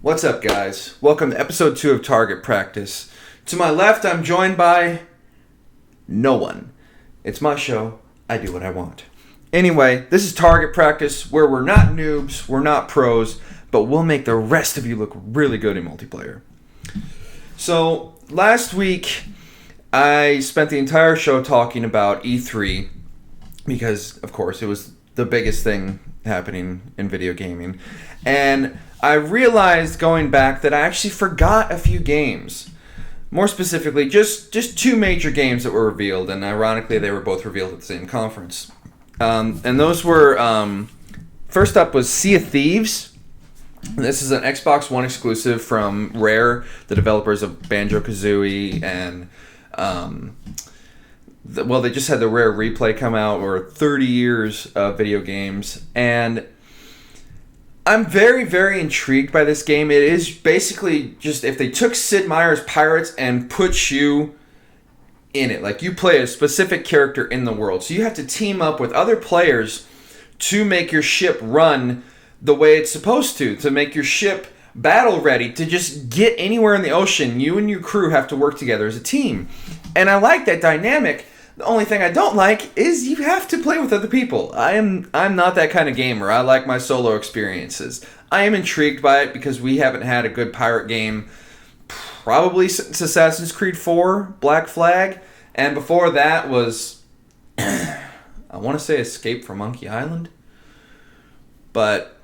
What's up, guys? Welcome to episode 2 of Target Practice. To my left, I'm joined by no one. It's my show. I do what I want. Anyway, this is Target Practice, where we're not noobs, we're not pros, but we'll make the rest of you look really good in multiplayer. So, last week, I spent the entire show talking about E3, because, of course, it was the biggest thing happening in video gaming. And I realized going back that I actually forgot a few games. More specifically, just two major games that were revealed, and ironically, they were both revealed at the same conference. And those were, first up was Sea of Thieves. This is an Xbox One exclusive from Rare, the developers of Banjo-Kazooie, and, they just had the Rare Replay come out, or 30 years of video games, and I'm very, very intrigued by this game. It is basically just if they took Sid Meier's Pirates and put you in it. Like, you play a specific character in the world. So you have to team up with other players to make your ship run the way it's supposed to make your ship battle ready to just get anywhere in the ocean. You and your crew have to work together as a team. And I like that dynamic. The only thing I don't like is you have to play with other people. I'm not that kind of gamer. I like my solo experiences. I am intrigued by it because we haven't had a good pirate game probably since Assassin's Creed 4, Black Flag. And before that was, I want to say Escape from Monkey Island. But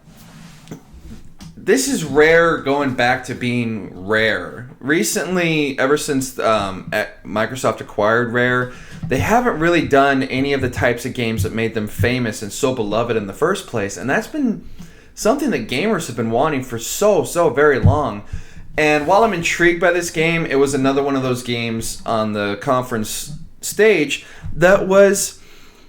this is Rare going back to being Rare. Recently, ever since Microsoft acquired Rare, they haven't really done any of the types of games that made them famous and so beloved in the first place. And that's been something that gamers have been wanting for so very long. And while I'm intrigued by this game, it was another one of those games on the conference stage that was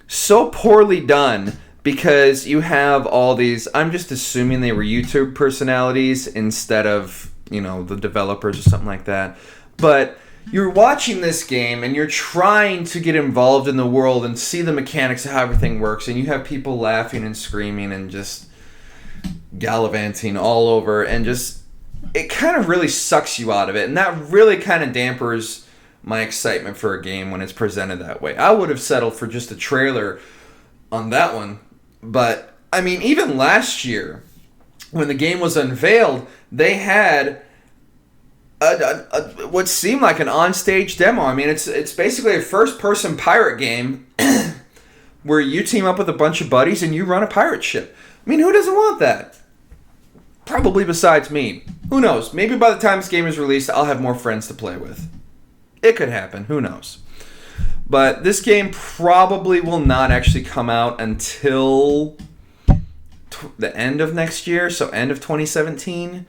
so poorly done because you have all these, I'm just assuming they were YouTube personalities instead of, the developers or something like that. But you're watching this game and you're trying to get involved in the world and see the mechanics of how everything works, and you have people laughing and screaming and just gallivanting all over, and just it kind of really sucks you out of it, and that really kind of dampers my excitement for a game when it's presented that way. I would have settled for just a trailer on that one, but I mean, even last year when the game was unveiled, they had what seemed like an on-stage demo. I mean, it's basically a first-person pirate game where you team up with a bunch of buddies and you run a pirate ship. I mean, who doesn't want that? Probably besides me. Who knows? Maybe by the time this game is released, I'll have more friends to play with. It could happen. Who knows? But this game probably will not actually come out until the end of next year, so end of 2017.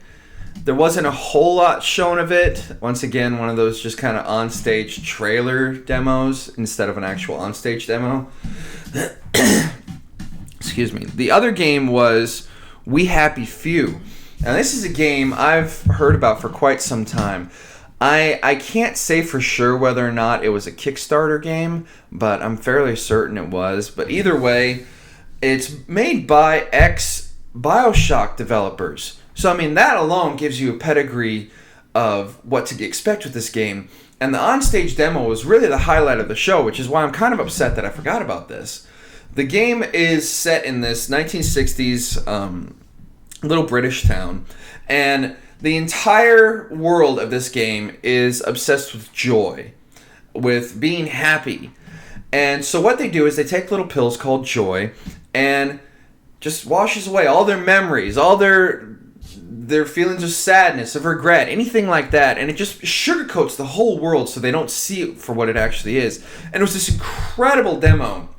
There wasn't a whole lot shown of it. Once again, one of those just kind of on-stage trailer demos instead of an actual on-stage demo. Excuse me. The other game was We Happy Few. Now, this is a game I've heard about for quite some time. I can't say for sure whether or not it was a Kickstarter game, but I'm fairly certain it was. But either way, it's made by ex-BioShock developers. So, I mean, that alone gives you a pedigree of what to expect with this game. And the onstage demo was really the highlight of the show, which is why I'm kind of upset that I forgot about this. The game is set in this 1960s little British town. And the entire world of this game is obsessed with joy, with being happy. And so what they do is they take little pills called joy and just washes away all their memories, all their feelings of sadness, of regret, anything like that, and it just sugarcoats the whole world so they don't see it for what it actually is. And it was this incredible demo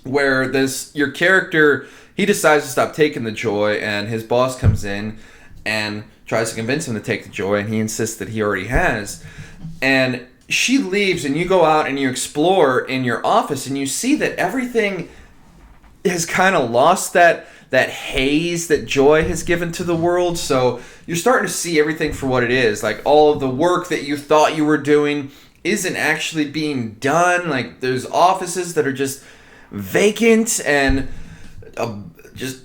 where your character, he decides to stop taking the joy, and his boss comes in and tries to convince him to take the joy, and he insists that he already has. And she leaves, and you go out and you explore in your office, and you see that everything has kind of lost that haze that joy has given to the world. So you're starting to see everything for what it is. Like, all of the work that you thought you were doing isn't actually being done. Like, there's offices that are just vacant and just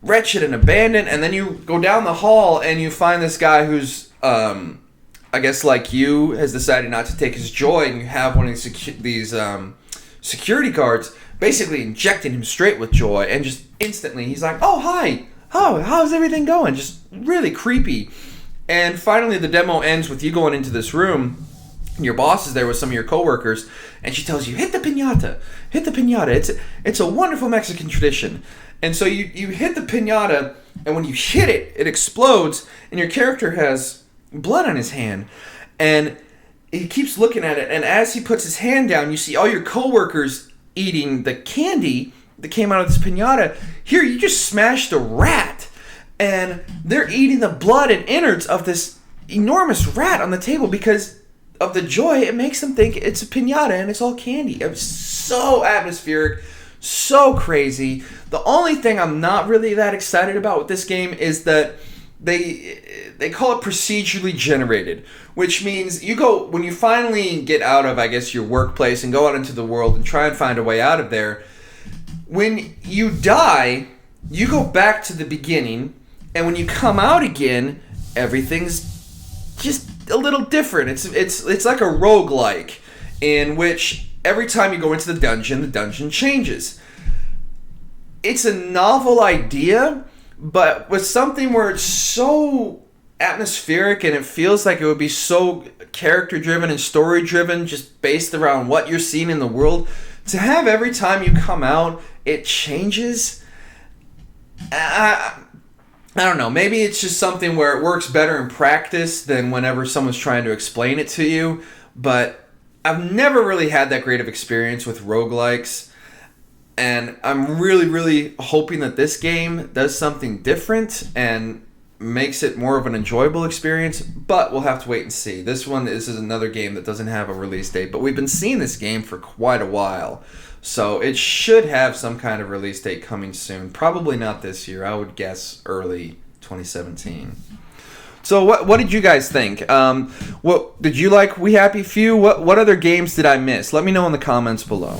wretched and abandoned, and then you go down the hall and you find this guy who's, I guess like you, has decided not to take his joy, and you have one of these security guards basically injecting him straight with joy, and just instantly he's like, oh, hi, how's everything going? Just really creepy. And finally the demo ends with you going into this room, and your boss is there with some of your coworkers, and she tells you, hit the piñata. It's a wonderful Mexican tradition. And so you hit the piñata, and when you hit it, it explodes, and your character has blood on his hand. And he keeps looking at it, and as he puts his hand down, you see all your coworkers eating the candy that came out of this piñata. Here, you just smashed a rat, and they're eating the blood and innards of this enormous rat on the table because of the joy. It makes them think it's a piñata and it's all candy. It was so atmospheric, so crazy. The only thing I'm not really that excited about with this game is that they call it procedurally generated, which means when you finally get out of, I guess, your workplace and go out into the world and try and find a way out of there, when you die, you go back to the beginning, and when you come out again, everything's just a little different. It's like a roguelike, in which every time you go into the dungeon changes. It's a novel idea, but with something where it's so atmospheric and it feels like it would be so character driven and story driven, just based around what you're seeing in the world, to have every time you come out it changes. I don't know, maybe it's just something where it works better in practice than whenever someone's trying to explain it to you, but I've never really had that great of experience with roguelikes. And I'm really, really hoping that this game does something different and makes it more of an enjoyable experience, but we'll have to wait and see. This is another game that doesn't have a release date, but we've been seeing this game for quite a while, so it should have some kind of release date coming soon. Probably not this year. I would guess early 2017. So what did you guys think? What did you like? We Happy Few? What other games did I miss? Let me know in the comments below.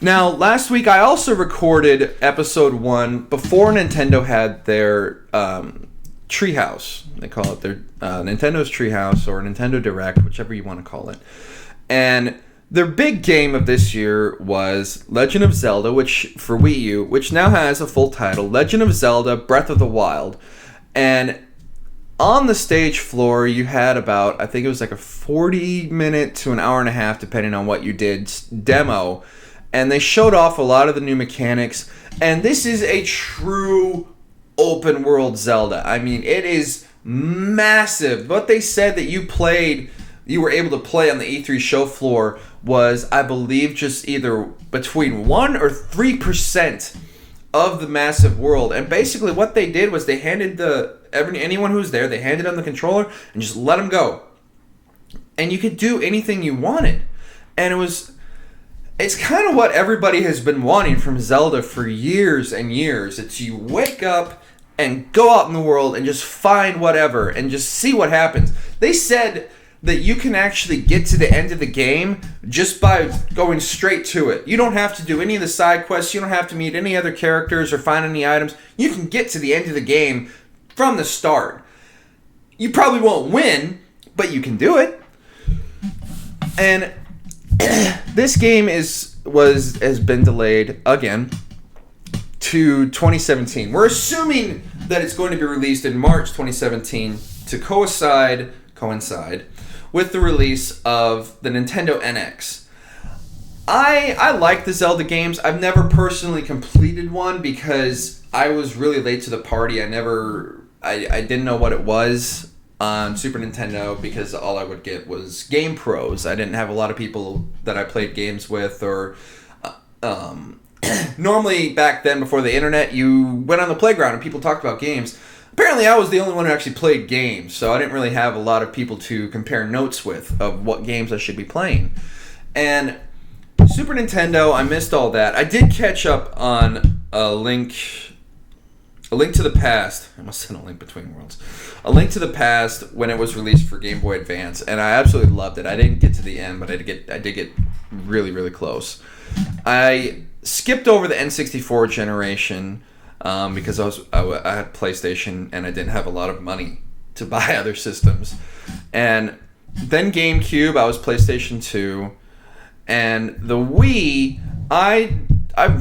Now, last week I also recorded episode 1 before Nintendo had their Treehouse. They call it their Nintendo's Treehouse or Nintendo Direct, whichever you want to call it. And their big game of this year was Legend of Zelda, which for Wii U, which now has a full title, Legend of Zelda: Breath of the Wild. And on the stage floor, you had about, I think it was like a 40-minute to an hour and a half, depending on what you did, demo. And they showed off a lot of the new mechanics. And this is a true open world Zelda. I mean, it is massive. What they said that you were able to play on the E3 show floor was, I believe, just either between 1 or 3% of the massive world. And basically what they did was they handed anyone who was there, they handed them the controller and just let them go. And you could do anything you wanted. And it's kind of what everybody has been wanting from Zelda for years and years. It's you wake up and go out in the world and just find whatever and just see what happens. They said that you can actually get to the end of the game just by going straight to it. You don't have to do any of the side quests. You don't have to meet any other characters or find any items. You can get to the end of the game from the start. You probably won't win, but you can do it. And this game has been delayed again to 2017. We're assuming that it's going to be released in March 2017 to coincide with the release of the Nintendo NX. I like the Zelda games. I've never personally completed one because I was really late to the party. I didn't know what it was on Super Nintendo because all I would get was Game Pros. I didn't have a lot of people that I played games with, or normally back then before the internet, you went on the playground and people talked about games. Apparently I was the only one who actually played games, so I didn't really have a lot of people to compare notes with of what games I should be playing. And Super Nintendo, I missed all that. I did catch up on A Link to the Past. I almost said A Link Between Worlds. A Link to the Past when it was released for Game Boy Advance, and I absolutely loved it. I didn't get to the end, but I did get really, really close. I skipped over the N64 generation because I had PlayStation and I didn't have a lot of money to buy other systems. And then GameCube, I was PlayStation 2. And the Wii, I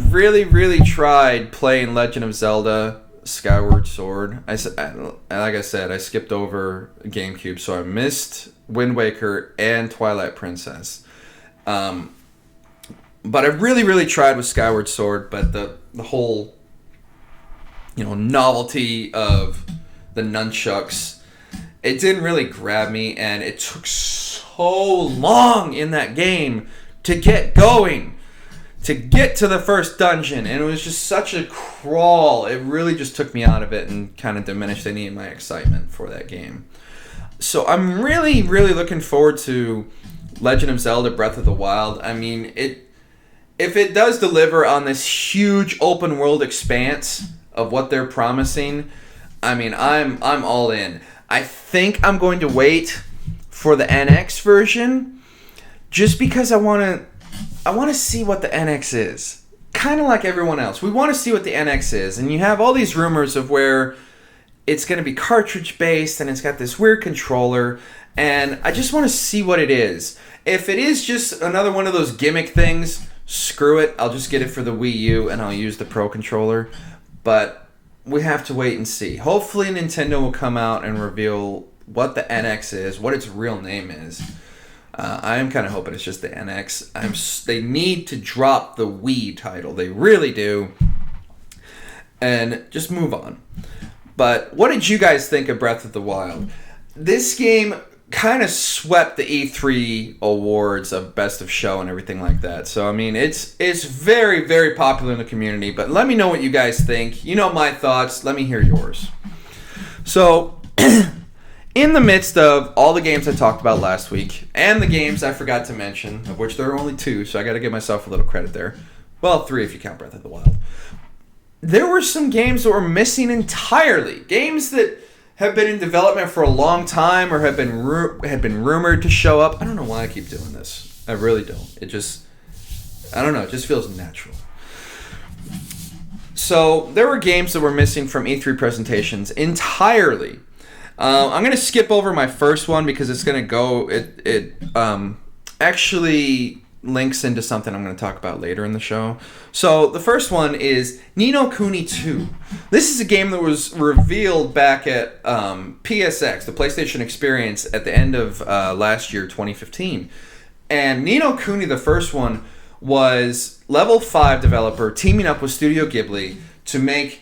really, really tried playing Legend of Zelda Skyward Sword. Like I said, I skipped over GameCube, so I missed Wind Waker and Twilight Princess. But I really, really tried with Skyward Sword, but the whole, novelty of the nunchucks, it didn't really grab me, and it took so long in that game to get going, to get to the first dungeon, and it was just such a crawl. It really just took me out of it and kind of diminished any of my excitement for that game. So I'm really, really looking forward to Legend of Zelda Breath of the Wild. I mean, if it does deliver on this huge open world expanse of what they're promising, I mean, I'm all in. I think I'm going to wait for the NX version, just because I want to see what the NX is. Kind of like everyone else. We want to see what the NX is. And you have all these rumors of where it's going to be cartridge-based and it's got this weird controller. And I just want to see what it is. If it is just another one of those gimmick things, screw it. I'll just get it for the Wii U and I'll use the Pro Controller. But we have to wait and see. Hopefully Nintendo will come out and reveal what the NX is, what its real name is. I am kind of hoping it's just the NX. They need to drop the Wii title. They really do. And just move on. But what did you guys think of Breath of the Wild? This game kind of swept the E3 awards of Best of Show and everything like that. So, I mean, it's very, very popular in the community. But let me know what you guys think. You know my thoughts. Let me hear yours. So, in the midst of all the games I talked about last week, and the games I forgot to mention, of which there are only 2, so I got to give myself a little credit there. Well, 3 if you count Breath of the Wild. There were some games that were missing entirely. Games that have been in development for a long time or had been rumored to show up. I don't know why I keep doing this. I really don't. It just feels natural. So there were games that were missing from E3 presentations entirely. I'm going to skip over my first one because it's going to go... It actually links into something I'm going to talk about later in the show. So the first one is Ni no Kuni 2. This is a game that was revealed back at PSX, the PlayStation Experience, at the end of last year, 2015. And Ni no Kuni, the first one, was Level 5 developer teaming up with Studio Ghibli to make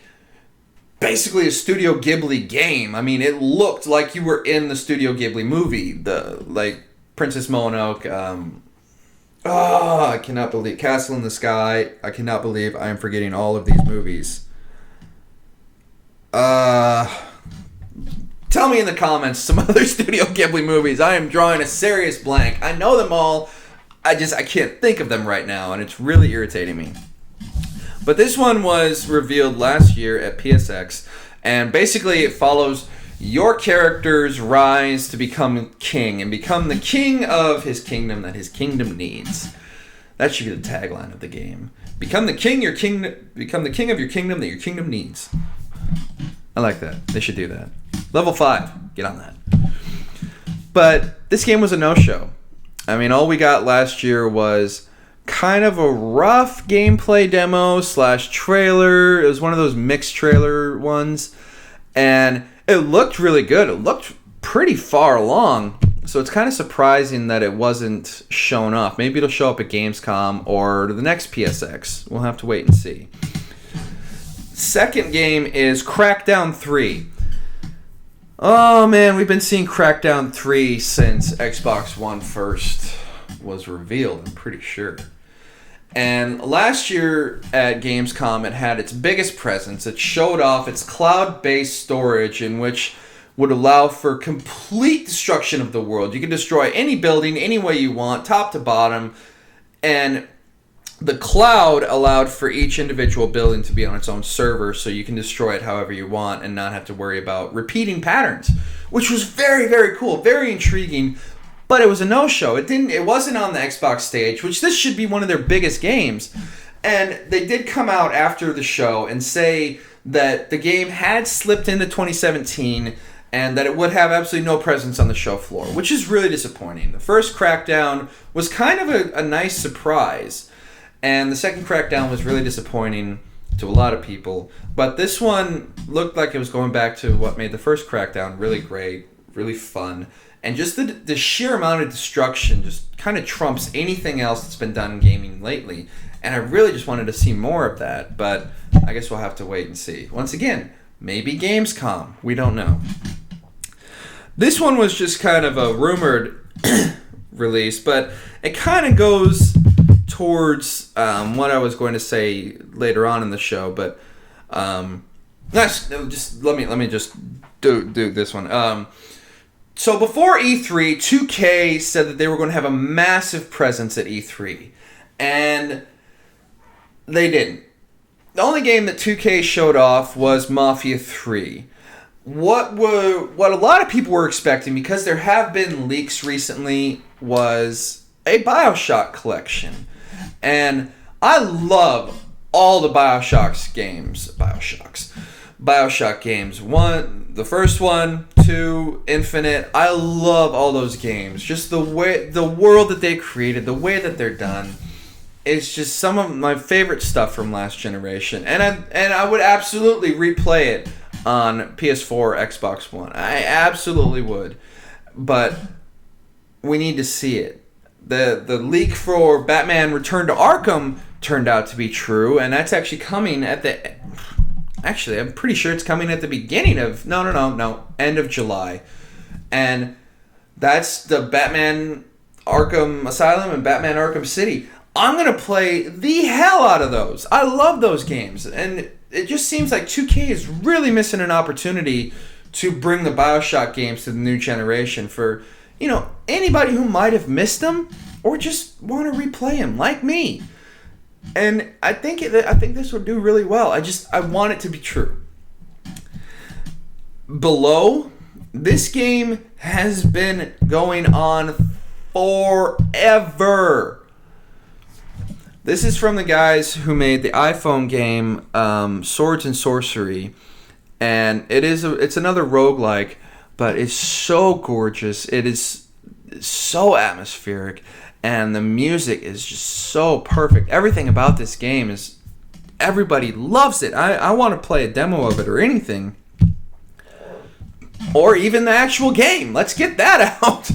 basically a Studio Ghibli game. I mean, it looked like you were in the Studio Ghibli movie. Like Princess Mononoke, I cannot believe Castle in the Sky. I cannot believe I am forgetting all of these movies. Tell me in the comments some other Studio Ghibli movies. I am drawing a serious blank. I know them all. I can't think of them right now, and it's really irritating me. But this one was revealed last year at PSX, and basically it follows your character's rise to become king and become the king of his kingdom that his kingdom needs. That should be the tagline of the game. Become the king of your kingdom that your kingdom needs. I like that. They should do that. Level 5. Get on that. But this game was a no-show. I mean, all we got last year was kind of a rough gameplay demo / trailer. It was one of those mixed trailer ones. And it looked really good. It looked pretty far along. So it's kind of surprising that it wasn't shown up. Maybe it'll show up at Gamescom or the next PSX. We'll have to wait and see. Second game is Crackdown 3. Oh man, we've been seeing Crackdown 3 since Xbox One first was revealed, I'm pretty sure. And last year at Gamescom, it had its biggest presence. It showed off its cloud-based storage, in which would allow for complete destruction of the world. You can destroy any building any way you want, top to bottom. And the cloud allowed for each individual building to be on its own server, so you can destroy it however you want and not have to worry about repeating patterns, which was very, very cool, very intriguing. But it was a no-show. It wasn't on the Xbox stage, which this should be one of their biggest games. And they did come out after the show and say that the game had slipped into 2017 and that it would have absolutely no presence on the show floor, which is really disappointing. The first Crackdown was kind of a nice surprise, and the second Crackdown was really disappointing to a lot of people. But this one looked like it was going back to what made the first Crackdown really great, really fun, and just the sheer amount of destruction just kind of trumps anything else that's been done in gaming lately. And I really just wanted to see more of that, but I guess we'll have to wait and see. Once again, maybe Gamescom. We don't know. This one was just kind of a rumored release, but it kind of goes towards what I was going to say later on in the show. But just let me just do this one. So before E3, 2K said that they were going to have a massive presence at E3, and they didn't. The only game that 2K showed off was Mafia 3. What a lot of people were expecting, because there have been leaks recently, was a BioShock collection. And I love all the BioShock games. The first one, 2, Infinite. I love all those games. Just the world that they created, the way that they're done. It's just some of my favorite stuff from last generation. And I would absolutely replay it on PS4 or Xbox One. I absolutely would. But we need to see it. The leak for Batman Return to Arkham turned out to be true, and that's actually coming at the... Actually, I'm pretty sure it's coming at the beginning of... No, end of July. And that's the Batman Arkham Asylum and Batman Arkham City. I'm going to play the hell out of those. I love those games. And it just seems like 2K is really missing an opportunity to bring the BioShock games to the new generation for, anybody who might have missed them or just want to replay them, like me. And I think this would do really well. I want it to be true. Below, this game has been going on forever. This is from the guys who made the iPhone game Swords and Sorcery, and it's another roguelike, but it's so gorgeous. It is so atmospheric, and the music is just so perfect. Everything about this game is... Everybody loves it. I want to play a demo of it or anything. Or even the actual game. Let's get that out.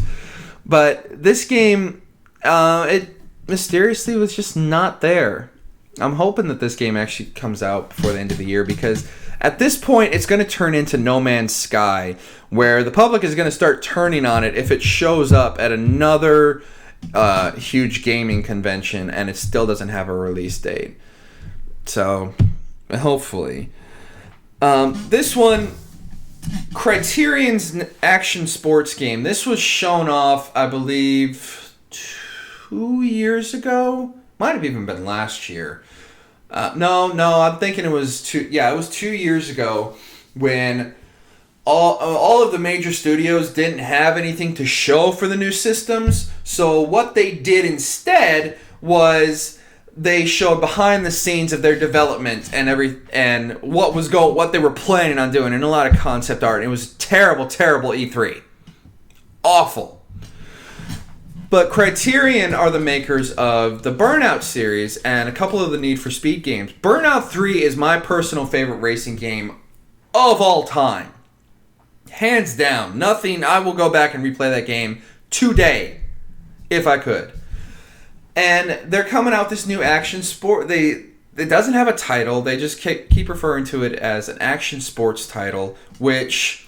But this game, it mysteriously was just not there. I'm hoping that this game actually comes out before the end of the year, because at this point it's going to turn into No Man's Sky, where the public is going to start turning on it if it shows up at another huge gaming convention and it still doesn't have a release date. So, hopefully. This one, Criterion's action sports game. This was shown off, I believe, 2 years ago. Might have even been last year. No, I'm thinking it was 2. Yeah, it was 2 years ago when all of the major studios didn't have anything to show for the new systems. So what they did instead was they showed behind the scenes of their development and what they were planning on doing, and a lot of concept art. It was terrible E3. Awful. But Criterion are the makers of the Burnout series and a couple of the Need for Speed games. Burnout 3 is my personal favorite racing game of all time. Hands down. Nothing. I will go back and replay that game today if I could. And they're coming out with this new action sport. It doesn't have a title. They just keep referring to it as an action sports title, which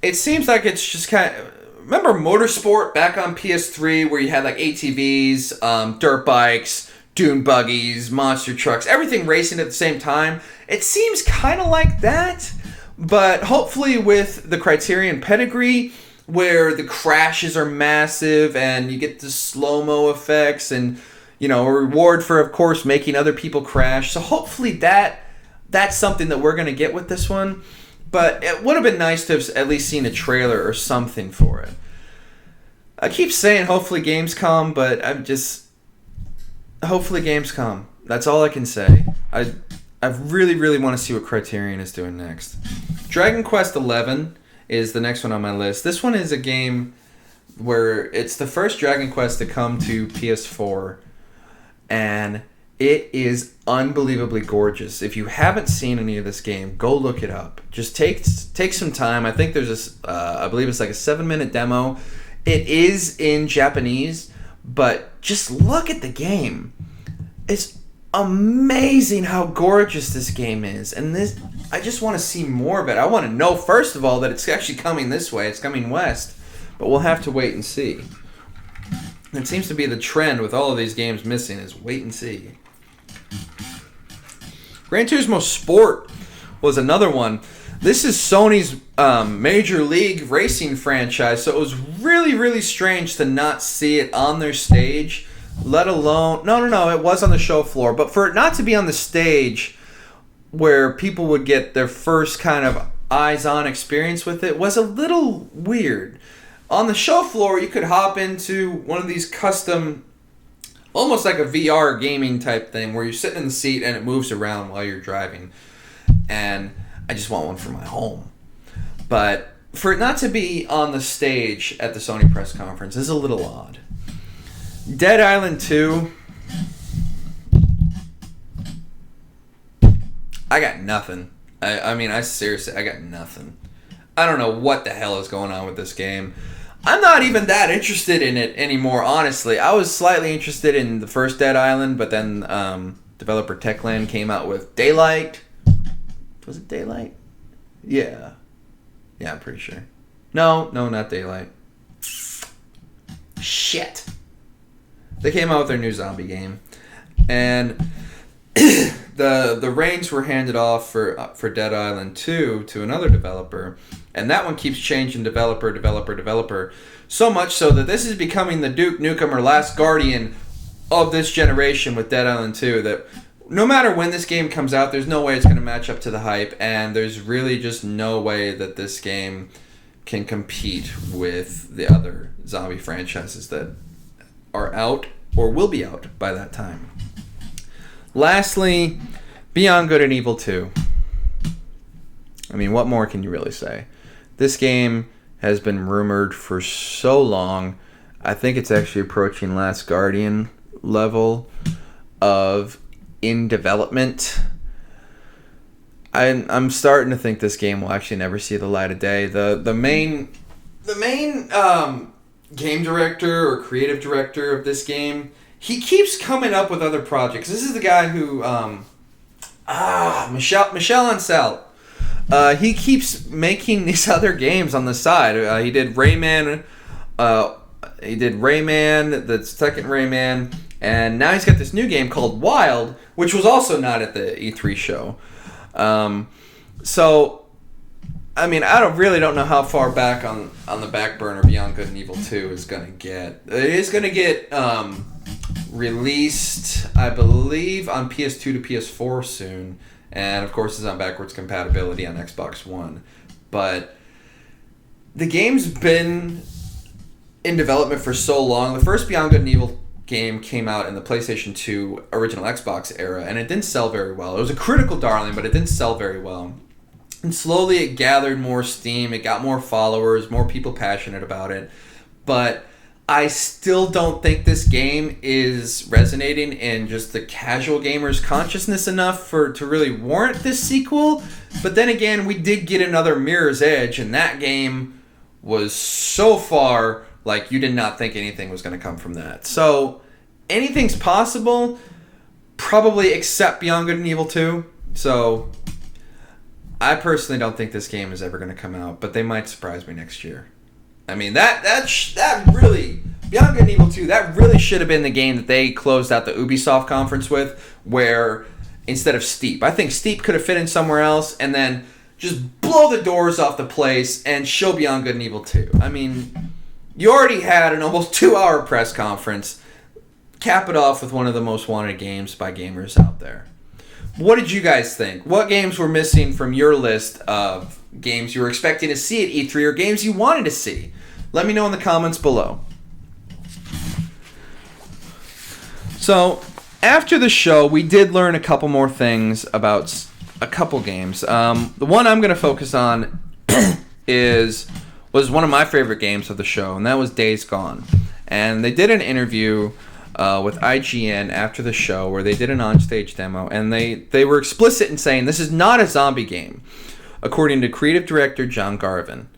it seems like it's just kind of... Remember Motorsport back on PS3 where you had like ATVs, dirt bikes, dune buggies, monster trucks, everything racing at the same time? It seems kind of like that, but hopefully with the Criterion pedigree, where the crashes are massive and you get the slow-mo effects and, a reward for, of course, making other people crash. So hopefully that's something that we're going to get with this one. But it would have been nice to have at least seen a trailer or something for it. I keep saying hopefully Gamescom, but hopefully Gamescom. That's all I can say. I really, really want to see what Criterion is doing next. Dragon Quest XI is the next one on my list. This one is a game where it's the first Dragon Quest to come to PS4, and it is unbelievably gorgeous. If you haven't seen any of this game, go look it up. Just take some time. I think there's this, I believe it's like a 7-minute demo. It is in Japanese, but just look at the game. It's amazing how gorgeous this game is, and I just want to see more of it. I want to know, first of all, that it's actually coming this way. It's coming west, but we'll have to wait and see. It seems to be the trend with all of these games missing is wait and see. Gran Turismo Sport was another one. This is Sony's Major League Racing franchise, so it was really, really strange to not see it on their stage, let alone... No, it was on the show floor, but for it not to be on the stage where people would get their first kind of eyes-on experience with it was a little weird. On the show floor, you could hop into one of these custom, almost like a VR gaming type thing, where you're sitting in the seat and it moves around while you're driving. And I just want one for my home. But for it not to be on the stage at the Sony press conference is a little odd. Dead Island 2. I got nothing. I mean, I got nothing. I don't know what the hell is going on with this game. I'm not even that interested in it anymore, honestly. I was slightly interested in the first Dead Island, but then developer Techland came out with Daylight. Was it Daylight? Yeah. Yeah, I'm pretty sure. No, not Daylight. Shit. They came out with their new zombie game. And the reins were handed off for Dead Island 2 to another developer. And that one keeps changing developer. So much so that this is becoming the Duke Nukem or Last Guardian of this generation with Dead Island 2. That no matter when this game comes out, there's no way it's going to match up to the hype. And there's really just no way that this game can compete with the other zombie franchises that are out or will be out by that time. Lastly, Beyond Good and Evil 2. I mean, what more can you really say? This game has been rumored for so long. I think it's actually approaching Last Guardian level of in development. I'm starting to think this game will actually never see the light of day. The main game director or creative director of this game, he keeps coming up with other projects. This is the guy who Michel Ancel. He keeps making these other games on the side. He did Rayman. The second Rayman, and now he's got this new game called Wild, which was also not at the E3 show. So, I mean, I don't know how far back on the back burner Beyond Good and Evil 2 is going to get. It is going to get released, I believe, on PS2 to PS4 soon. And, of course, it's on backwards compatibility on Xbox One. But the game's been in development for so long. The first Beyond Good and Evil game came out in the PlayStation 2 original Xbox era, and it didn't sell very well. It was a critical darling, but it didn't sell very well. And slowly it gathered more steam. It got more followers, more people passionate about it. But I still don't think this game is resonating in just the casual gamer's consciousness enough to really warrant this sequel. But then again, we did get another Mirror's Edge, and that game was so far like you did not think anything was going to come from that. So anything's possible, probably except Beyond Good and Evil 2. So I personally don't think this game is ever going to come out, but they might surprise me next year. I mean, that really, Beyond Good and Evil 2, that really should have been the game that they closed out the Ubisoft conference with, where instead of Steep. I think Steep could have fit in somewhere else and then just blow the doors off the place and show Beyond Good and Evil 2. I mean, you already had an almost 2-hour press conference. Cap it off with one of the most wanted games by gamers out there. What did you guys think? What games were missing from your list of games you were expecting to see at E3 or games you wanted to see? Let me know in the comments below. So, after the show, we did learn a couple more things about a couple games. The one I'm going to focus on was one of my favorite games of the show, and that was Days Gone. And they did an interview with IGN after the show where they did an on-stage demo, and they were explicit in saying this is not a zombie game, according to creative director John Garvin.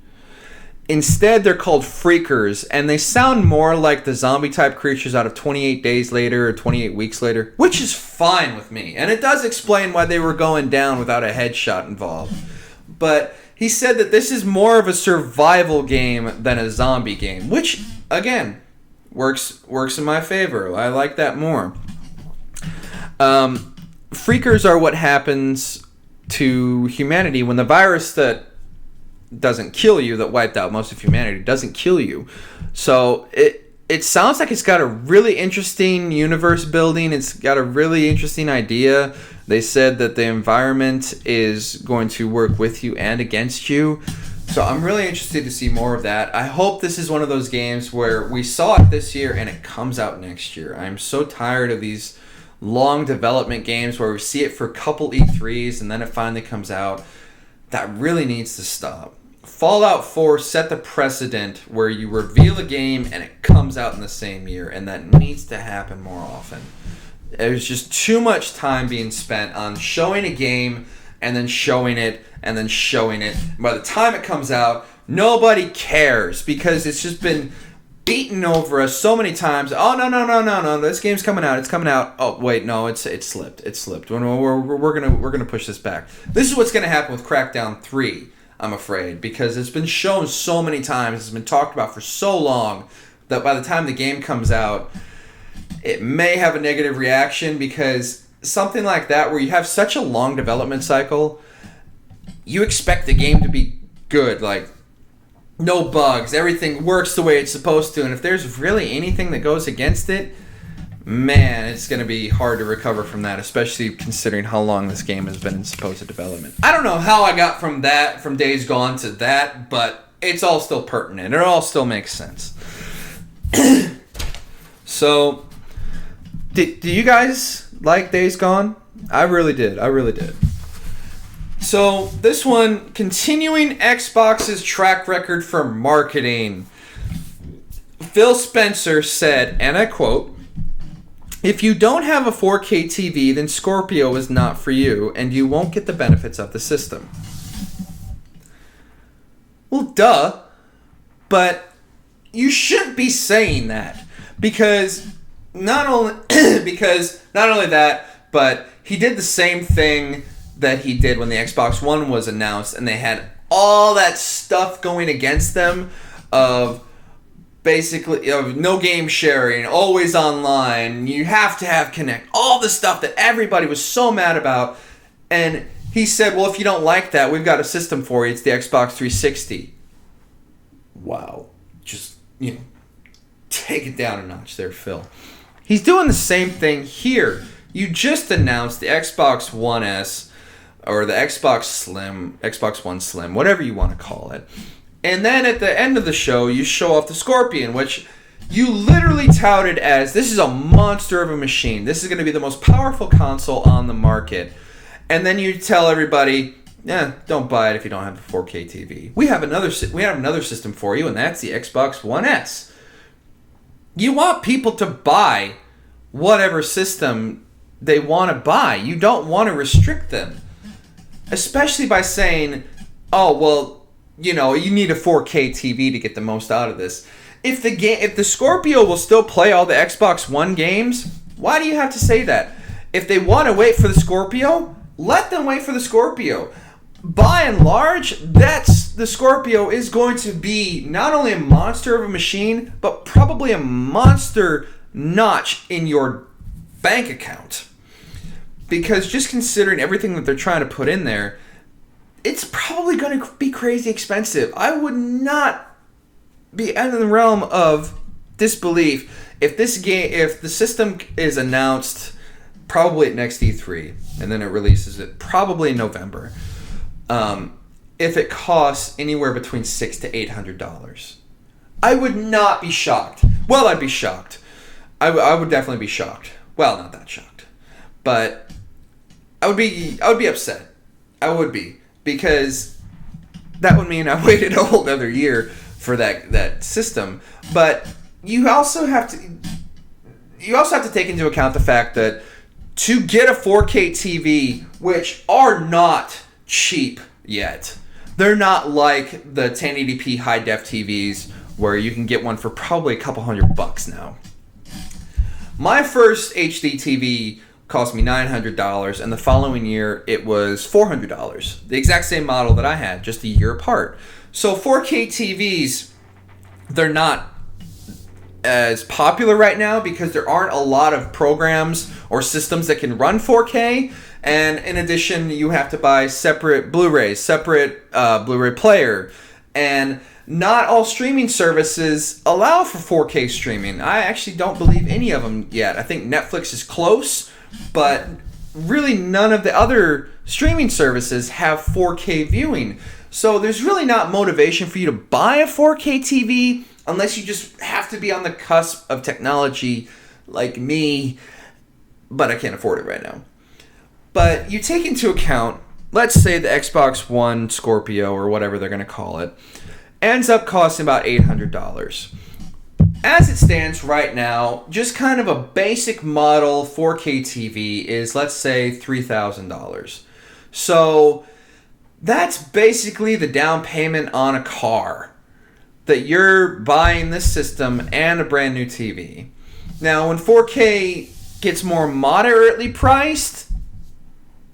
Instead, they're called Freakers, and they sound more like the zombie-type creatures out of 28 Days Later or 28 Weeks Later, which is fine with me. And it does explain why they were going down without a headshot involved. But he said that this is more of a survival game than a zombie game, which, again, works in my favor. I like that more. Freakers are what happens to humanity when the virus that doesn't kill you, that wiped out most of humanity, doesn't kill you. So it sounds like it's got a really interesting universe building. It's got a really interesting idea. They said that the environment is going to work with you and against you. So I'm really interested to see more of that. I hope this is one of those games where we saw it this year and it comes out next year. I'm so tired of these long development games where we see it for a couple E3s and then it finally comes out. That really needs to stop. Fallout 4 set the precedent where you reveal a game and it comes out in the same year, and that needs to happen more often. There's just too much time being spent on showing a game and then showing it and then showing it. By the time it comes out, nobody cares because it's just been beaten over us so many times. Oh, no, this game's coming out. It's coming out. Oh, wait, no, it slipped. It slipped. We're gonna push this back. This is what's gonna happen with Crackdown 3, I'm afraid, because it's been shown so many times, it's been talked about for so long, that by the time the game comes out, it may have a negative reaction, because something like that, where you have such a long development cycle, you expect the game to be good, like, no bugs, everything works the way it's supposed to, and if there's really anything that goes against it, man, it's going to be hard to recover from that, especially considering how long this game has been in supposed development. I don't know how I got from Days Gone to that, but it's all still pertinent. It all still makes sense. So, do you guys like Days Gone? I really did. So, this one, continuing Xbox's track record for marketing. Phil Spencer said, and I quote, "If you don't have a 4K TV, then Scorpio is not for you, and you won't get the benefits of the system." Well, duh. But you shouldn't be saying that. Because not only that, but he did the same thing that he did when the Xbox One was announced, and they had all that stuff going against them of basically no game sharing, always online, you have to have Kinect, all the stuff that everybody was so mad about. And he said, well, if you don't like that, we've got a system for you. It's the Xbox 360. Wow. Just, take it down a notch there, Phil. He's doing the same thing here. You just announced the Xbox One S, or the Xbox Slim, Xbox One Slim, whatever you want to call it. And then at the end of the show, you show off the Scorpion, which you literally touted as, this is a monster of a machine. This is going to be the most powerful console on the market. And then you tell everybody, don't buy it if you don't have a 4K TV. We have another system for you, and that's the Xbox One S. You want people to buy whatever system they want to buy. You don't want to restrict them. Especially by saying, oh, well, you need a 4K TV to get the most out of this. If the Scorpio will still play all the Xbox One games, why do you have to say that? If they want to wait for the Scorpio, let them wait for the Scorpio. By and large, the Scorpio is going to be not only a monster of a machine, but probably a monster notch in your bank account. Because just considering everything that they're trying to put in there, it's probably going to be crazy expensive. I would not be out of the realm of disbelief if the system is announced probably at next E3, and then it releases it probably in November. If it costs anywhere between $600 to $800, I would not be shocked. Well, I'd be shocked. I would definitely be shocked. Well, not that shocked. But I would be upset. I would be, because that would mean I waited a whole other year for that system. But you also have to take into account the fact that to get a 4K TV, which are not cheap yet, they're not like the 1080p high def TVs where you can get one for probably a couple $100 now. My first HD TV cost me $900, and the following year it was $400. The exact same model that I had, just a year apart. So 4K TVs, they're not as popular right now because there aren't a lot of programs or systems that can run 4K. And in addition, you have to buy separate Blu-rays, separate Blu-ray player. And not all streaming services allow for 4K streaming. I actually don't believe any of them yet. I think Netflix is close, but really none of the other streaming services have 4K viewing. So there's really not motivation for you to buy a 4K TV unless you just have to be on the cusp of technology like me, but I can't afford it right now. But you take into account, let's say the Xbox One Scorpio, or whatever they're going to call it, ends up costing about $800. As it stands right now, just kind of a basic model 4K TV is, let's say, $3,000. So that's basically the down payment on a car, that you're buying this system and a brand new TV. Now, when 4K gets more moderately priced,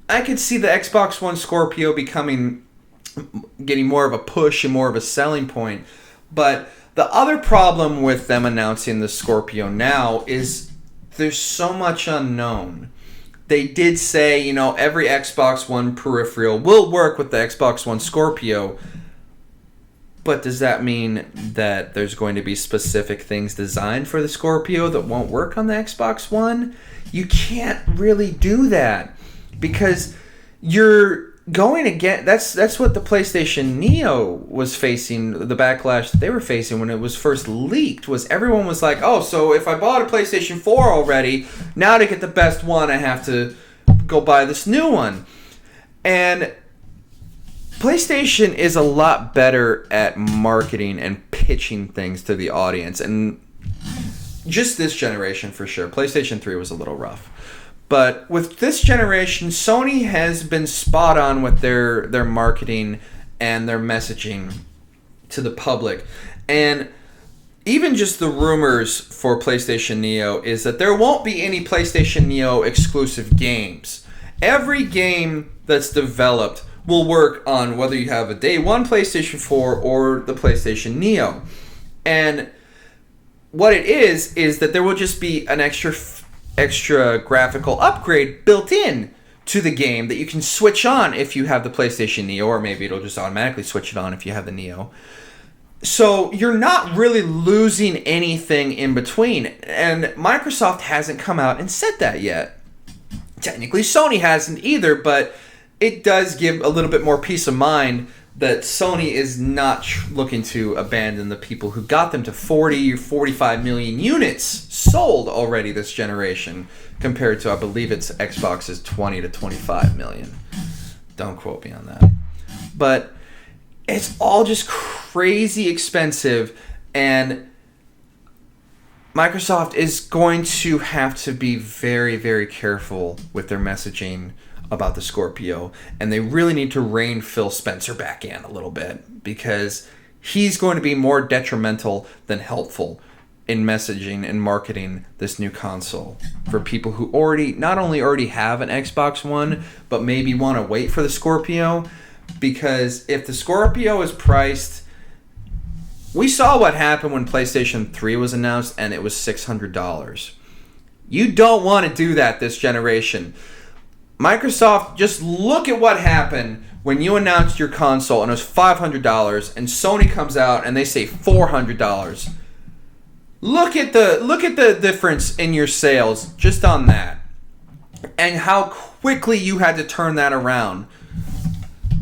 I could see the Xbox One Scorpio getting more of a push and more of a selling point. But the other problem with them announcing the Scorpio now is there's so much unknown. They did say, every Xbox One peripheral will work with the Xbox One Scorpio. But does that mean that there's going to be specific things designed for the Scorpio that won't work on the Xbox One? You can't really do that, because you're going to get... That's what the PlayStation Neo was facing, the backlash that they were facing when it was first leaked, was everyone was like, oh, so if I bought a PlayStation 4 already, now to get the best one, I have to go buy this new one. And PlayStation is a lot better at marketing and pitching things to the audience. And just this generation, for sure. PlayStation 3 was a little rough. But with this generation, Sony has been spot on with their marketing and their messaging to the public. And even just the rumors for PlayStation Neo is that there won't be any PlayStation Neo exclusive games. Every game that's developed will work on whether you have a day one PlayStation 4 or the PlayStation Neo. And what it is that there will just be an extra graphical upgrade built in to the game that you can switch on if you have the PlayStation Neo, or maybe it'll just automatically switch it on if you have the Neo. So you're not really losing anything in between. And Microsoft hasn't come out and said that yet. Technically, Sony hasn't either, but it does give a little bit more peace of mind that Sony is not looking to abandon the people who got them to 40 or 45 million units sold already this generation, compared to, I believe it's Xbox's 20 to 25 million. Don't quote me on that. But it's all just crazy expensive, and Microsoft is going to have to be very, very careful with their messaging about the Scorpio, and they really need to rein Phil Spencer back in a little bit, because he's going to be more detrimental than helpful in messaging and marketing this new console for people who not only already have an Xbox One, but maybe want to wait for the Scorpio. Because if the Scorpio is priced, we saw what happened when PlayStation 3 was announced and it was $600. You don't want to do that this generation. Microsoft, just look at what happened when you announced your console and it was $500, and Sony comes out and they say $400. Look at the difference in your sales just on that, and how quickly you had to turn that around.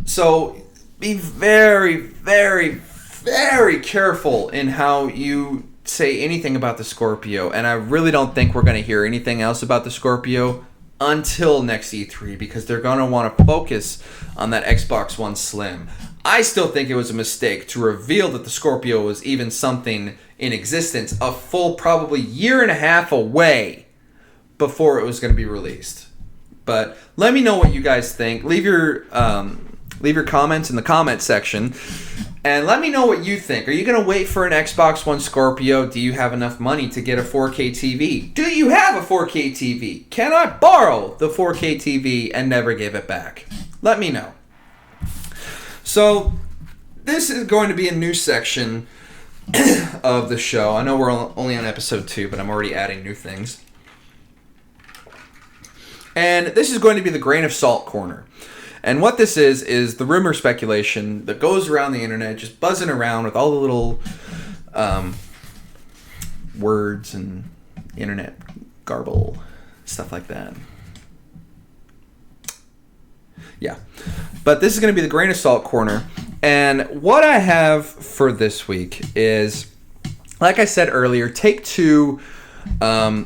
So be very, very, very careful in how you say anything about the Scorpio, and I really don't think we're going to hear anything else about the Scorpio until next E3 because they're going to want to focus on that Xbox One Slim. I still think it was a mistake to reveal that the Scorpio was even something in existence a full probably year and a half away before it was going to be released. But let me know what you guys think. Leave your comments in the comment section. And let me know what you think. Are you going to wait for an Xbox One Scorpio? Do you have enough money to get a 4K TV? Do you have a 4K TV? Can I borrow the 4K TV and never give it back? Let me know. So, this is going to be a new section of the show. I know we're only on episode 2, but I'm already adding new things. And this is going to be the Grain of Salt Corner. And what this is the rumor speculation that goes around the internet, just buzzing around with all the little words and internet garble, stuff like that. Yeah. But this is going to be the Grain of Salt Corner. And what I have for this week is, like I said earlier, Take-Two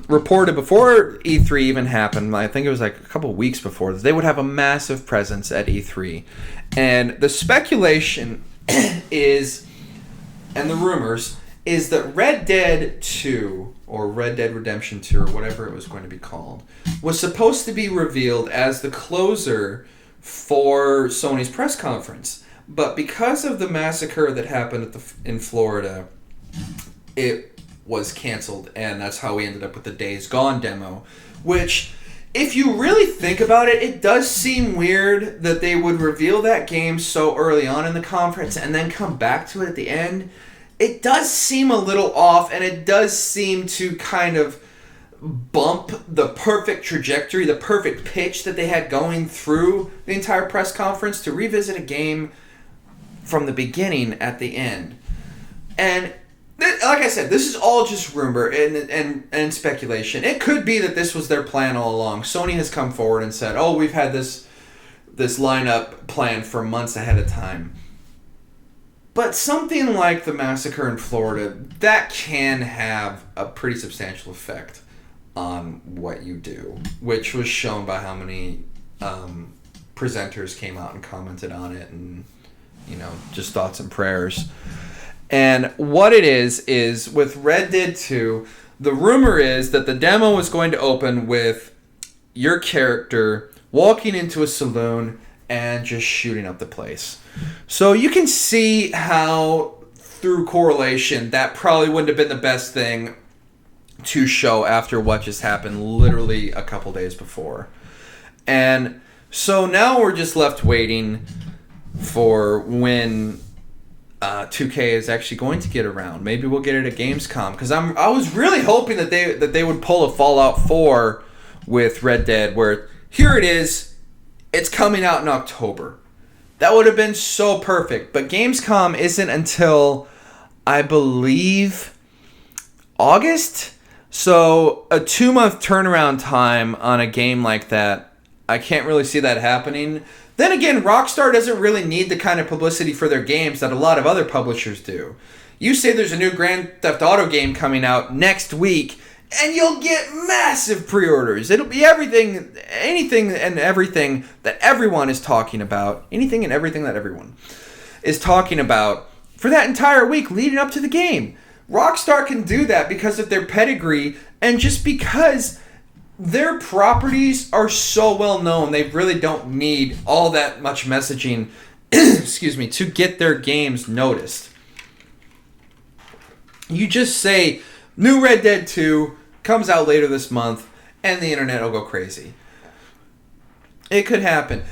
reported before E3 even happened, I think it was like a couple weeks before this, they would have a massive presence at E3. And the speculation is, and the rumors, is that Red Dead 2, or Red Dead Redemption 2, or whatever it was going to be called, was supposed to be revealed as the closer for Sony's press conference. But because of the massacre that happened in Florida, it was canceled, and that's how we ended up with the Days Gone demo, which, if you really think about it, it does seem weird that they would reveal that game so early on in the conference and then come back to it at the end. It does seem a little off, and it does seem to kind of bump the perfect trajectory, the perfect pitch that they had going through the entire press conference to revisit a game from the beginning at the end. And like I said, this is all just rumor and speculation. It could be that this was their plan all along. Sony has come forward and said, "Oh, we've had this lineup planned for months ahead of time." But something like the massacre in Florida, that can have a pretty substantial effect on what you do, which was shown by how many presenters came out and commented on it, and just thoughts and prayers. And what it is with Red Dead 2, the rumor is that the demo is going to open with your character walking into a saloon and just shooting up the place. So you can see how, through correlation, that probably wouldn't have been the best thing to show after what just happened literally a couple days before. And so now we're just left waiting for when 2K is actually going to get around. Maybe we'll get it at Gamescom, because I was really hoping that they would pull a Fallout 4 with Red Dead, where here it is, it's coming out in October. That would have been so perfect. But Gamescom isn't until, I believe, August. So a 2-month turnaround time on a game like that, I can't really see that happening. Then again, Rockstar doesn't really need the kind of publicity for their games that a lot of other publishers do. You say there's a new Grand Theft Auto game coming out next week, and you'll get massive pre-orders. It'll be anything and everything that everyone is talking about. Anything and everything that everyone is talking about for that entire week leading up to the game. Rockstar can do that because of their pedigree and just because their properties are so well known. They really don't need all that much messaging to get their games noticed. You just say, new Red Dead 2 comes out later this month, and the internet will go crazy. It could happen.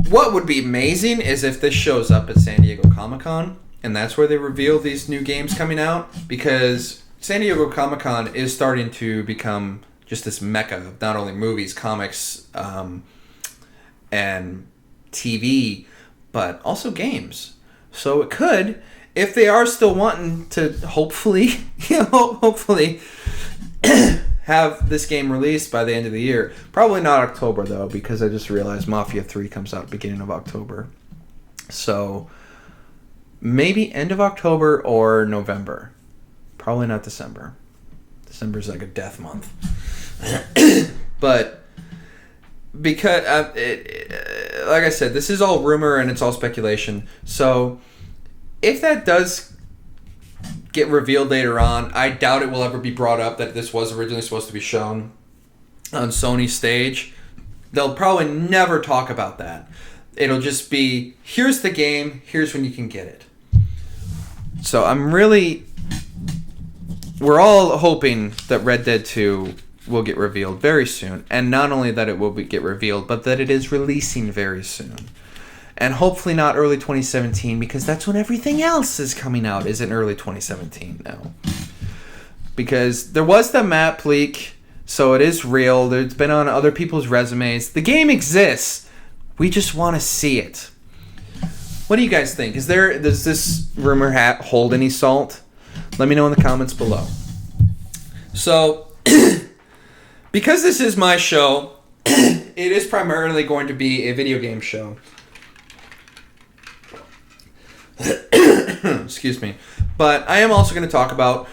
What would be amazing is if this shows up at San Diego Comic-Con, and that's where they reveal these new games coming out, because San Diego Comic-Con is starting to become just this mecca of not only movies, comics, and TV, but also games. So it could, if they are still wanting to hopefully have this game released by the end of the year. Probably not October, though, because I just realized Mafia 3 comes out beginning of October. So maybe end of October or November. Probably not December. December's like a death month. But because like I said, this is all rumor and it's all speculation. So if that does get revealed later on, I doubt it will ever be brought up that this was originally supposed to be shown on Sony's stage. They'll probably never talk about that. It'll just be, here's the game, here's when you can get it. So we're all hoping that Red Dead 2 will get revealed very soon. And not only that it will get revealed, but that it is releasing very soon. And hopefully not early 2017, because that's when everything else is coming out, is in early 2017 now. Because there was the map leak, so it is real. It's been on other people's resumes. The game exists. We just want to see it. What do you guys think? Does this rumor hold any salt? Let me know in the comments below. So, because this is my show, it is primarily going to be a video game show. Excuse me. But I am also going to talk about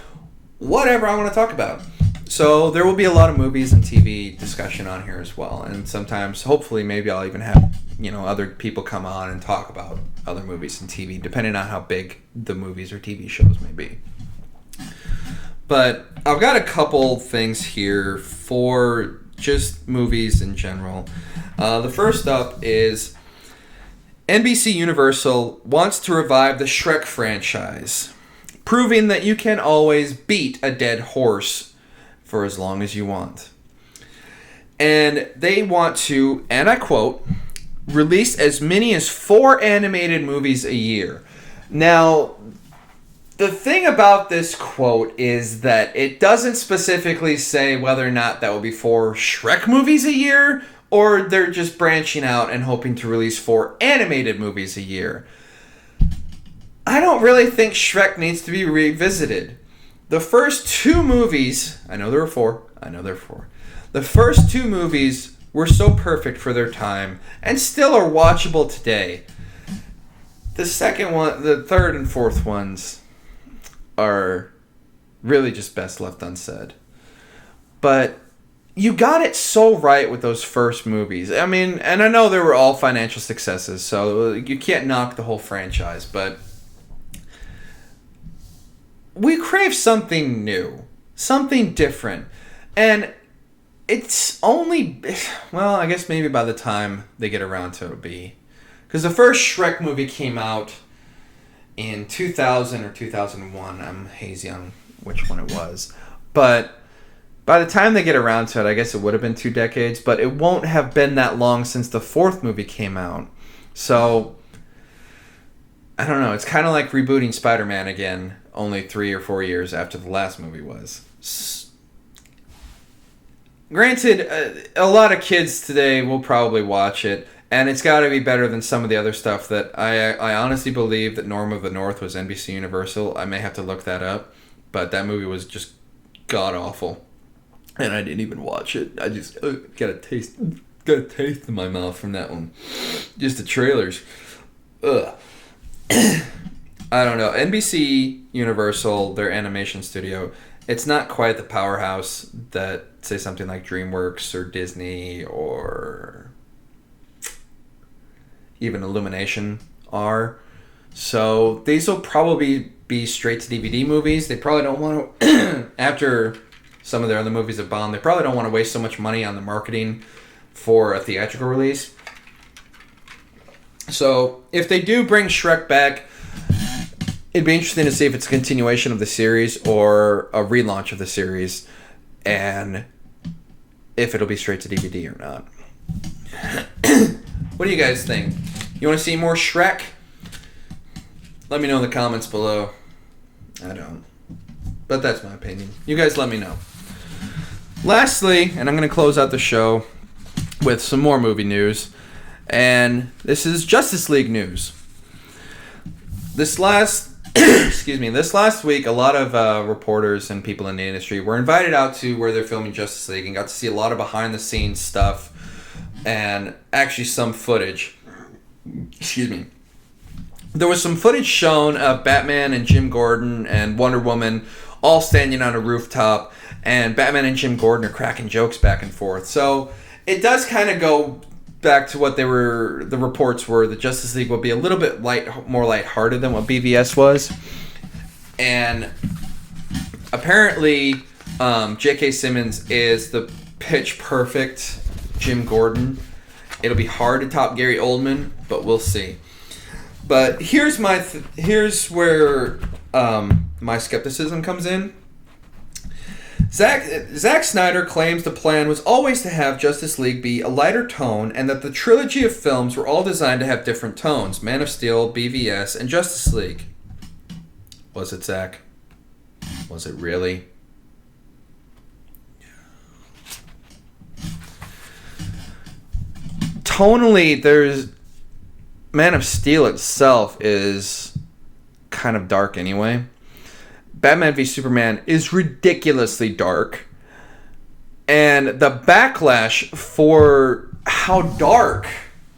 whatever I want to talk about. So there will be a lot of movies and TV discussion on here as well. And sometimes, hopefully, maybe I'll even have, other people come on and talk about other movies and TV, depending on how big the movies or TV shows may be. But I've got a couple things here for just movies in general. The first up is NBC Universal wants to revive the Shrek franchise, proving that you can always beat a dead horse for as long as you want. And they want to, and I quote, release as many as 4 animated movies a year. Now, the thing about this quote is that it doesn't specifically say whether or not that will be 4 Shrek movies a year, or they're just branching out and hoping to release 4 animated movies a year. I don't really think Shrek needs to be revisited. The first 2 movies, I know there were 4. The first 2 movies were so perfect for their time and still are watchable today. The second one, the third and fourth ones are really just best left unsaid. But you got it so right with those first movies. I mean, and I know they were all financial successes, so you can't knock the whole franchise, but we crave something new, something different. And it's only, well, I guess maybe by the time they get around to it, it'll be. Because the first Shrek movie came out in 2000 or 2001. I'm hazy on which one it was. But by the time they get around to it, I guess it would have been 2 decades. But it won't have been that long since the 4th movie came out. So, I don't know. It's kind of like rebooting Spider-Man again, only 3 or 4 years after the last movie was. Granted, a lot of kids today will probably watch it, and it's got to be better than some of the other stuff that I honestly believe that Norm of the North was NBC Universal. I may have to look that up, but that movie was just god-awful, and I didn't even watch it. I just got a taste in my mouth from that one. Just the trailers. Ugh. I don't know. NBC Universal, their animation studio, it's not quite the powerhouse that, say, something like DreamWorks or Disney or even Illumination are. So these will probably be straight to DVD movies. They probably don't want to, after some of their other movies have bombed, they probably don't want to waste so much money on the marketing for a theatrical release. So if they do bring Shrek back, it'd be interesting to see if it's a continuation of the series or a relaunch of the series, and if it'll be straight to DVD or not. What do you guys think? You want to see more Shrek? Let me know in the comments below. I don't. But that's my opinion. You guys let me know. Lastly, and I'm going to close out the show with some more movie news, and this is Justice League news. This last week, a lot of reporters and people in the industry were invited out to where they're filming Justice League and got to see a lot of behind-the-scenes stuff and actually some footage. There was some footage shown of Batman and Jim Gordon and Wonder Woman all standing on a rooftop, and Batman and Jim Gordon are cracking jokes back and forth. So it does kind of go back to what the reports were that Justice League will be a little bit more lighthearted than what BVS was. And apparently J.K. Simmons is the pitch perfect Jim Gordon. It'll be hard to top Gary Oldman, but we'll see. But here's where my skepticism comes in. Zack Snyder claims the plan was always to have Justice League be a lighter tone and that the trilogy of films were all designed to have different tones. Man of Steel, BVS, and Justice League. Was it, Zack? Was it really? Tonally, there's... Man of Steel itself is kind of dark anyway. Batman v Superman is ridiculously dark. And the backlash for how dark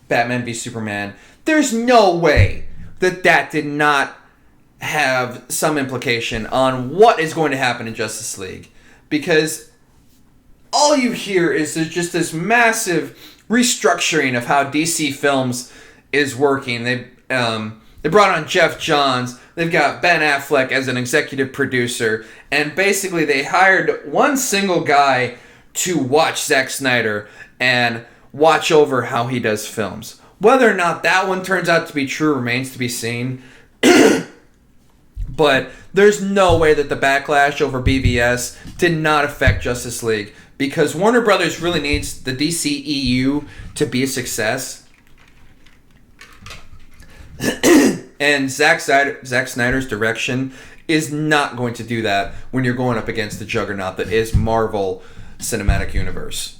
Batman v Superman, there's no way that did not have some implication on what is going to happen in Justice League. Because all you hear is there's just this massive restructuring of how DC Films is working. They brought on Jeff Johns. They've got Ben Affleck as an executive producer. And basically they hired one single guy to watch Zack Snyder and watch over how he does films. Whether or not that one turns out to be true remains to be seen. But there's no way that the backlash over BVS did not affect Justice League. Because Warner Brothers really needs the DCEU to be a success. And Zack Snyder's direction is not going to do that when you're going up against the juggernaut that is Marvel Cinematic Universe.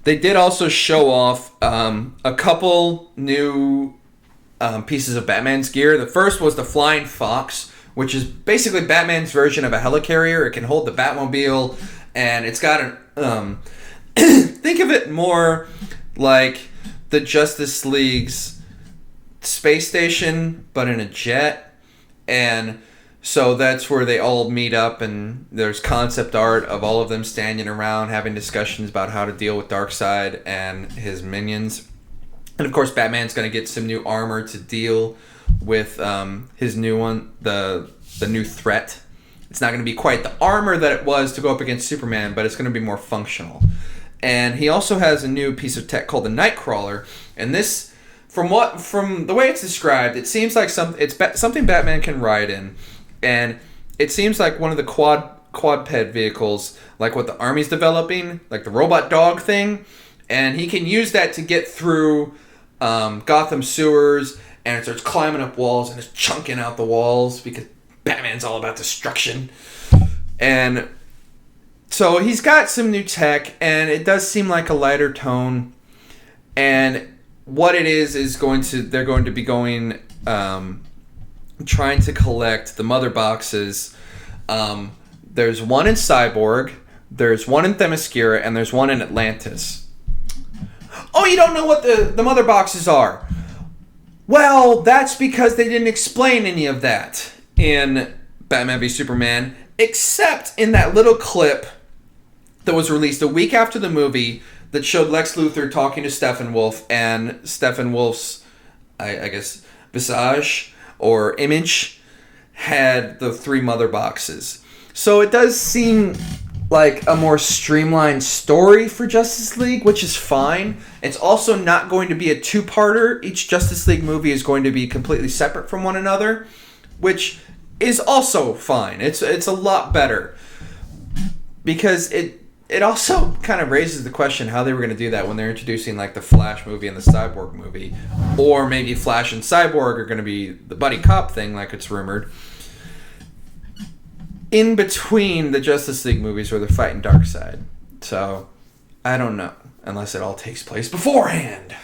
They did also show off a couple new pieces of Batman's gear. The first was the Flying Fox, which is basically Batman's version of a helicarrier. It can hold the Batmobile, and it's got an... think of it more like the Justice League's space station, but in a jet. And so that's where they all meet up, and there's concept art of all of them standing around having discussions about how to deal with Darkseid and his minions. And of course Batman's going to get some new armor to deal with his new one, the new threat. It's not going to be quite the armor that it was to go up against Superman, but it's going to be more functional. And he also has a new piece of tech called the Nightcrawler, and this, from the way it's described, it seems like something Batman can ride in, and it seems like one of the quadped vehicles, like what the Army's developing, like the robot dog thing, and he can use that to get through Gotham sewers, and it starts climbing up walls and is chunking out the walls because Batman's all about destruction. And so he's got some new tech, and it does seem like a lighter tone. And what it is they're going to be going, trying to collect the mother boxes. There's one in Cyborg, there's one in Themyscira, and there's one in Atlantis. Oh, you don't know what the mother boxes are? Well, that's because they didn't explain any of that in Batman v Superman, except in that little clip that was released a week after the movie that showed Lex Luthor talking to Steppenwolf, and Steppenwolf's, I guess, visage or image had the 3 mother boxes. So it does seem like a more streamlined story for Justice League, which is fine. It's also not going to be a 2-parter. Each Justice League movie is going to be completely separate from one another, which is also fine. It's a lot better, because it also kind of raises the question how they were going to do that when they're introducing like the Flash movie and the Cyborg movie, or maybe Flash and Cyborg are going to be the buddy cop thing like it's rumored, in between the Justice League movies where they're fighting Darkseid. So I don't know, unless it all takes place beforehand.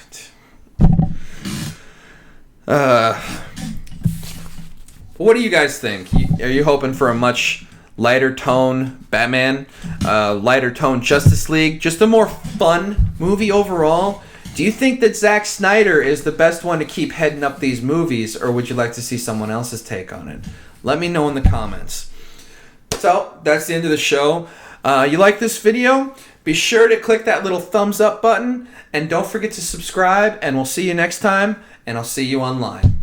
What do you guys think? Are you hoping for a much lighter tone Batman, lighter tone Justice League, just a more fun movie overall? Do you think that Zack Snyder is the best one to keep heading up these movies, or would you like to see someone else's take on it? Let me know in the comments. So that's the end of the show. You like this video? Be sure to click that little thumbs up button, and don't forget to subscribe, and we'll see you next time, and I'll see you online.